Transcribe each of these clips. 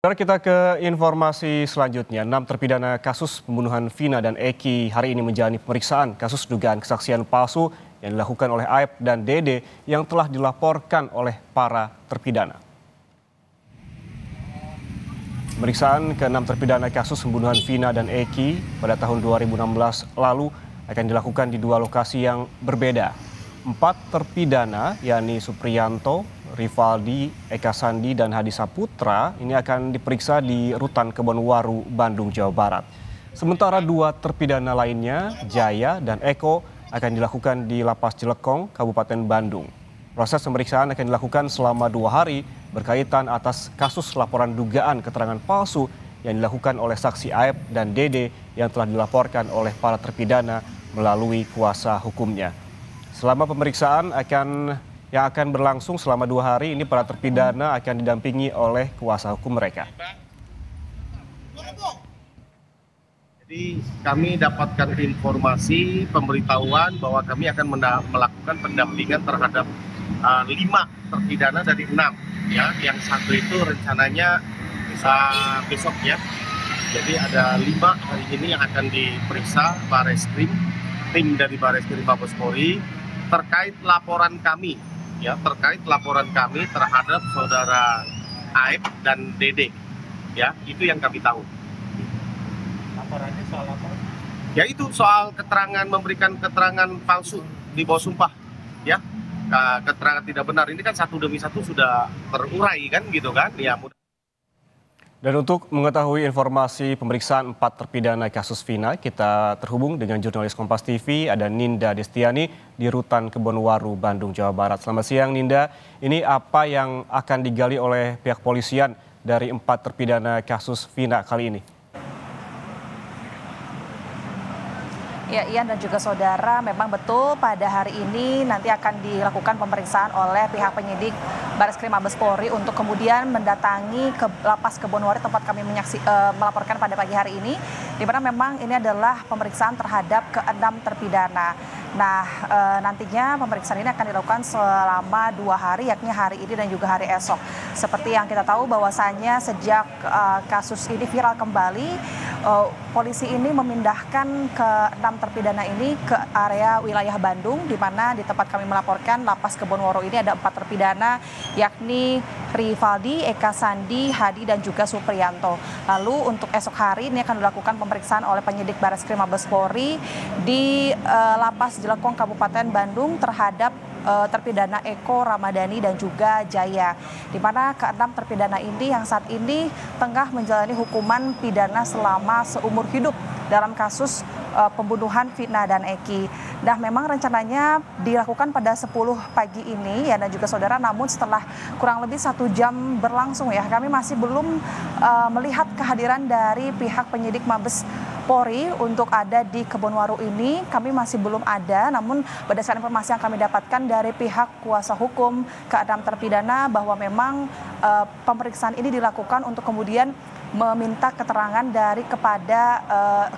Sekarang kita ke informasi selanjutnya. 6 terpidana kasus pembunuhan Vina dan Eki hari ini menjalani pemeriksaan kasus dugaan kesaksian palsu yang dilakukan oleh Aep dan Dede yang telah dilaporkan oleh para terpidana. Pemeriksaan ke-6 terpidana kasus pembunuhan Vina dan Eki pada tahun 2016 lalu akan dilakukan di 2 lokasi yang berbeda. 4 terpidana, yakni Supriyanto, Rivaldi, Eka Sandi, dan Hadi Saputra ini akan diperiksa di Rutan Kebonwaru, Bandung, Jawa Barat. Sementara 2 terpidana lainnya, Jaya dan Eko, akan dilakukan di Lapas Cilekong, Kabupaten Bandung. Proses pemeriksaan akan dilakukan selama 2 hari berkaitan atas kasus laporan dugaan keterangan palsu yang dilakukan oleh saksi Aep dan Dede yang telah dilaporkan oleh para terpidana melalui kuasa hukumnya. Selama pemeriksaan yang akan berlangsung selama 2 hari ini, para terpidana akan didampingi oleh kuasa hukum mereka. Jadi kami dapatkan informasi pemberitahuan bahwa kami akan melakukan pendampingan terhadap 5 terpidana dari 6. Ya, yang 1 itu rencananya besok ya. Jadi ada 5 hari ini yang akan diperiksa Bareskrim, tim dari Bareskrim Mabes Polri terkait laporan kami terhadap saudara Aep dan Dede. Ya, itu yang kami tahu. Laporannya soal apa? Ya, itu soal memberikan keterangan palsu di bawah sumpah. Ya, keterangan tidak benar. Ini kan satu demi satu sudah terurai kan gitu kan. Ya, mudah. Dan untuk mengetahui informasi pemeriksaan 4 terpidana kasus Vina, kita terhubung dengan jurnalis Kompas TV, ada Ninda Destiani di Rutan Kebonwaru, Bandung, Jawa Barat. Selamat siang Ninda, ini apa yang akan digali oleh pihak polisian dari 4 terpidana kasus Vina kali ini? Ya, Ian dan juga saudara, memang betul pada hari ini nanti akan dilakukan pemeriksaan oleh pihak penyidik Bareskrim Mabes Polri untuk kemudian mendatangi ke Lapas Kebonwaru tempat kami melaporkan pada pagi hari ini, di mana memang ini adalah pemeriksaan terhadap ke-6 terpidana. Nah, nantinya pemeriksaan ini akan dilakukan selama 2 hari, yakni hari ini dan juga hari esok. Seperti yang kita tahu bahwasannya sejak kasus ini viral kembali, polisi ini memindahkan ke-6 terpidana ini ke area wilayah Bandung, di mana di tempat kami melaporkan Lapas Kebonwaru ini ada 4 terpidana, yakni Rivaldi, Eka Sandi, Hadi, dan juga Supriyanto. Lalu untuk esok hari ini akan dilakukan pemeriksaan oleh penyidik Bareskrim Mabes Polri di Lapas Cilekong, Kabupaten Bandung terhadap terpidana Eko, Ramadhani, dan juga Jaya, di mana ke-6 terpidana ini yang saat ini tengah menjalani hukuman pidana selama seumur hidup dalam kasus pembunuhan Vina dan Eki. Nah, memang rencananya dilakukan pada 10 pagi ini ya dan juga saudara, namun setelah kurang lebih 1 jam berlangsung ya, kami masih belum melihat kehadiran dari pihak penyidik Mabes Polri untuk ada di Kebonwaru ini. Kami masih belum ada, namun berdasarkan informasi yang kami dapatkan dari pihak kuasa hukum ke-6 terpidana bahwa memang pemeriksaan ini dilakukan untuk kemudian meminta keterangan kepada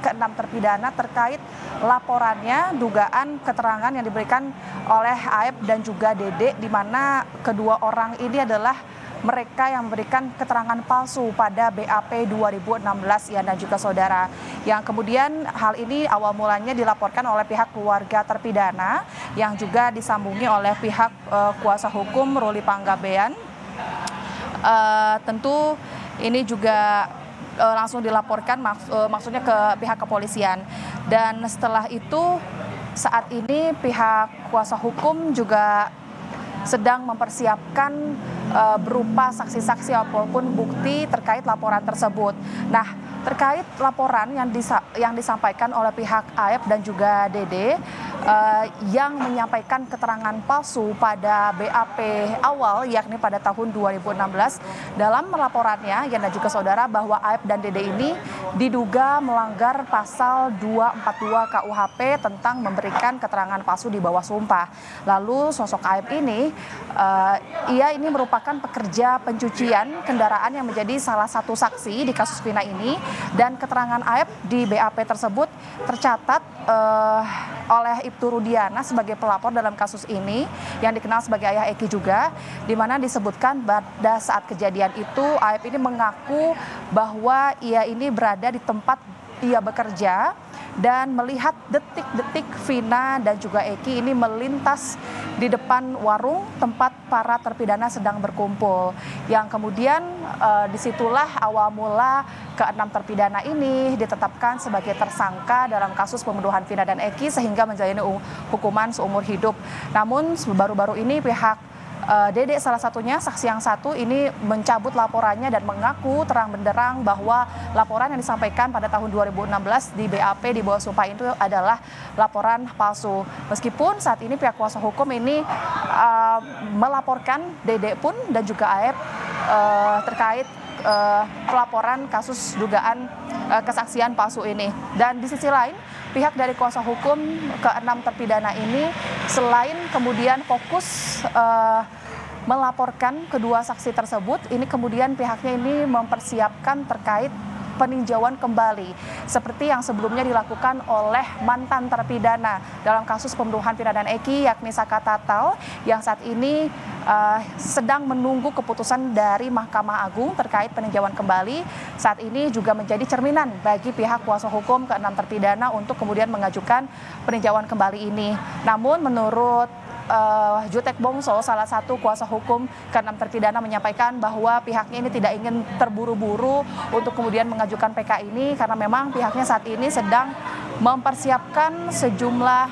ke-6 terpidana terkait laporannya dugaan keterangan yang diberikan oleh Aep dan juga Dede, di mana kedua orang ini adalah mereka yang memberikan keterangan palsu pada BAP 2016 ya dan juga saudara. Yang kemudian hal ini awal mulanya dilaporkan oleh pihak keluarga terpidana yang juga disambungi oleh pihak kuasa hukum Ruli Panggabean. Tentu ini juga langsung dilaporkan maksudnya ke pihak kepolisian. Dan setelah itu saat ini pihak kuasa hukum juga sedang mempersiapkan berupa saksi-saksi ataupun bukti terkait laporan tersebut. Nah, terkait laporan yang disampaikan oleh pihak Aep dan juga Dede yang menyampaikan keterangan palsu pada BAP awal yakni pada tahun 2016, dalam laporannya dan juga saudara bahwa Aep dan Dede ini diduga melanggar pasal 242 KUHP tentang memberikan keterangan palsu di bawah sumpah. Lalu sosok Aep ini ia ini merupakan pekerja pencucian kendaraan yang menjadi salah satu saksi di kasus Vina ini, dan keterangan Aep di BAP tersebut tercatat oleh Ibtu Rudiana sebagai pelapor dalam kasus ini yang dikenal sebagai ayah Eki juga, di mana disebutkan pada saat kejadian itu Aep ini mengaku bahwa ia ini berada di tempat ia bekerja dan melihat detik-detik Vina dan juga Eki ini melintas di depan warung tempat para terpidana sedang berkumpul. Yang kemudian disitulah awal mula ke-6 terpidana ini ditetapkan sebagai tersangka dalam kasus pembunuhan Vina dan Eki sehingga menjalani hukuman seumur hidup. Namun baru-baru ini pihak Dede salah satunya, saksi yang satu ini mencabut laporannya dan mengaku terang benderang bahwa laporan yang disampaikan pada tahun 2016 di BAP di bawah sumpah itu adalah laporan palsu. Meskipun saat ini pihak kuasa hukum ini melaporkan Dede pun dan juga Aep terkait pelaporan kasus dugaan kesaksian palsu ini. Dan di sisi lain, pihak dari kuasa hukum ke-6 terpidana ini selain kemudian fokus melaporkan kedua saksi tersebut, ini kemudian pihaknya ini mempersiapkan terkait peninjauan kembali seperti yang sebelumnya dilakukan oleh mantan terpidana dalam kasus pembunuhan Vina dan Eki yakni Saka Tatal yang saat ini sedang menunggu keputusan dari Mahkamah Agung terkait peninjauan kembali. Saat ini juga menjadi cerminan bagi pihak kuasa hukum ke-6 terpidana untuk kemudian mengajukan peninjauan kembali ini. Namun menurut Jutek Bongso, salah satu kuasa hukum ke-6 terpidana menyampaikan bahwa pihaknya ini tidak ingin terburu-buru untuk kemudian mengajukan PK ini karena memang pihaknya saat ini sedang mempersiapkan sejumlah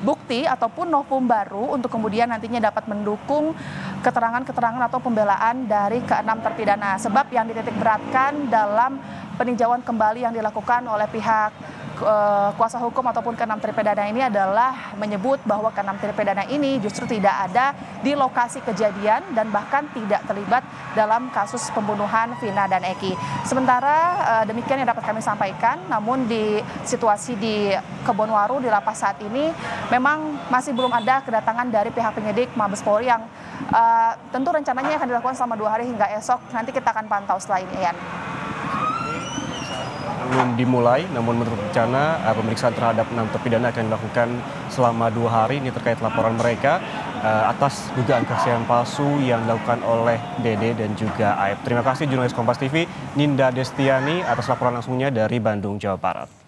bukti ataupun novum baru untuk kemudian nantinya dapat mendukung keterangan-keterangan atau pembelaan dari ke-6 terpidana. Sebab yang dititik beratkan dalam peninjauan kembali yang dilakukan oleh pihak kuasa hukum ataupun ke-6 terpidana ini adalah menyebut bahwa ke-6 terpidana ini justru tidak ada di lokasi kejadian dan bahkan tidak terlibat dalam kasus pembunuhan Vina dan Eki. Sementara demikian yang dapat kami sampaikan, namun di situasi di Kebonwaru di lapas saat ini memang masih belum ada kedatangan dari pihak penyidik Mabes Polri yang tentu rencananya akan dilakukan selama 2 hari hingga esok. Nanti kita akan pantau setelah ini, Ian. Belum dimulai, namun menurut rencana pemeriksaan terhadap 6 terpidana akan dilakukan selama 2 hari. Ini terkait laporan mereka atas dugaan kesaksian palsu yang dilakukan oleh Dede dan juga Aep. Terima kasih jurnalis Kompas TV Ninda Destiani atas laporan langsungnya dari Bandung, Jawa Barat.